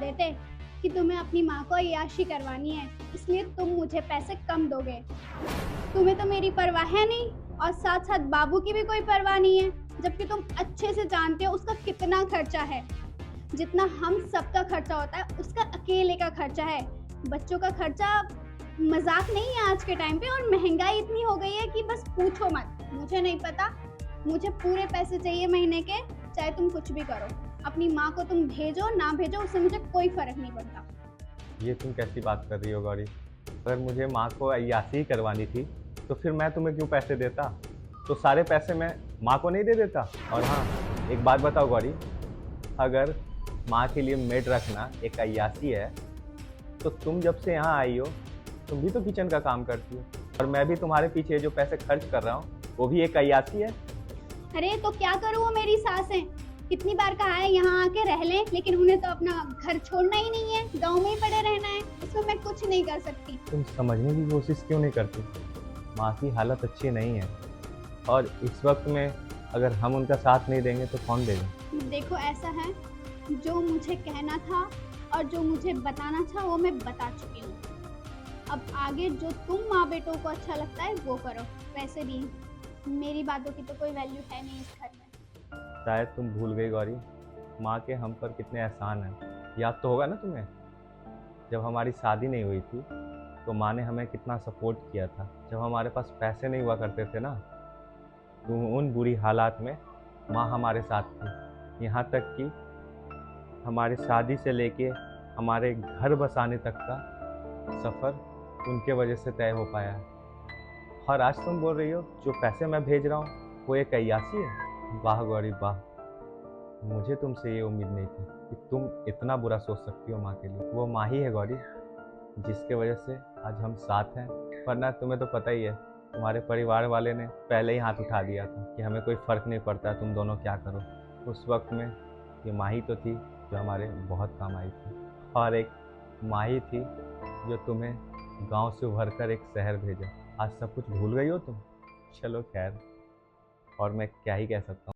देते कि तुम्हें अपनी माँ को अय्याशी करवानी है, इसलिए तुम मुझे पैसे कम दोगे। तुम्हें तो मेरी परवाह है नहीं और साथ साथ बाबू की भी कोई परवाह नहीं है, जबकि तुम अच्छे से जानते हो उसका कितना खर्चा है। जितना हम सबका खर्चा होता है उसका अकेले का खर्चा है। बच्चों का खर्चा मजाक नहीं है आज के टाइम पे, और महंगाई इतनी हो गई है कि बस पूछो मत। मुझे नहीं पता, मुझे पूरे पैसे चाहिए महीने के, चाहे तुम कुछ भी करो। अपनी माँ को तुम भेजो ना भेजो उससे मुझे कोई फर्क नहीं पड़ता। ये तुम कैसी बात कर रही हो गौरी? अगर मुझे माँ को अय्याशी ही करवानी थी तो फिर मैं तुम्हें क्यों पैसे देता? तो सारे पैसे मैं माँ को नहीं दे देता। और हाँ, एक बात बताओ गौरी, अगर माँ के लिए मेड रखना एक अय्याशी है तो तुम जब से यहाँ आई हो तुम भी तो किचन का काम करती हो, और मैं भी तुम्हारे पीछे जो पैसे खर्च कर रहा हूँ वो भी एक अय्याशी है। अरे तो क्या करूँ, वो मेरी सास है। कितनी बार कहा है यहाँ आके रह लें, लेकिन उन्हें तो अपना घर छोड़ना ही नहीं है, गांव में ही पड़े रहना है। इसमें मैं कुछ नहीं कर सकती। तुम समझने की कोशिश क्यों नहीं करती? माँ की हालत अच्छी नहीं है, और इस वक्त में अगर हम उनका साथ नहीं देंगे तो कौन देगा? देखो ऐसा है, जो मुझे कहना था और जो मुझे बताना था वो मैं बता चुकी हूँ। अब आगे जो तुम माँ बेटों को अच्छा लगता है वो करो। वैसे भी मेरी बातों की तो कोई वैल्यू है नहीं इस घर में। शायद तुम भूल गई गौरी, माँ के हम पर कितने एहसान हैं। याद तो होगा ना तुम्हें, जब हमारी शादी नहीं हुई थी तो माँ ने हमें कितना सपोर्ट किया था। जब हमारे पास पैसे नहीं हुआ करते थे ना, तो उन बुरी हालात में माँ हमारे साथ थी। यहाँ तक कि हमारी शादी से लेके हमारे घर बसाने तक का सफ़र उनके वजह से तय हो पाया है। और आज तुम बोल रही हो जो पैसे मैं भेज रहा हूँ वो एक अय्याशी है? वाह गौरी वाह, मुझे तुमसे ये उम्मीद नहीं थी कि तुम इतना बुरा सोच सकती हो माँ के लिए। वो माँ ही है गौरी जिसके वजह से आज हम साथ हैं, वरना तुम्हें तो पता ही है तुम्हारे परिवार वाले ने पहले ही हाथ उठा दिया था कि हमें कोई फ़र्क नहीं पड़ता तुम दोनों क्या करो। उस वक्त में ये माँ ही तो थी जो हमारे बहुत काम आई थी, और एक माँ ही थी जो तुम्हें गांव से उभर कर एक शहर भेजा। आज सब कुछ भूल गई हो तुम? चलो खैर, और मैं क्या ही कह सकता हूँ।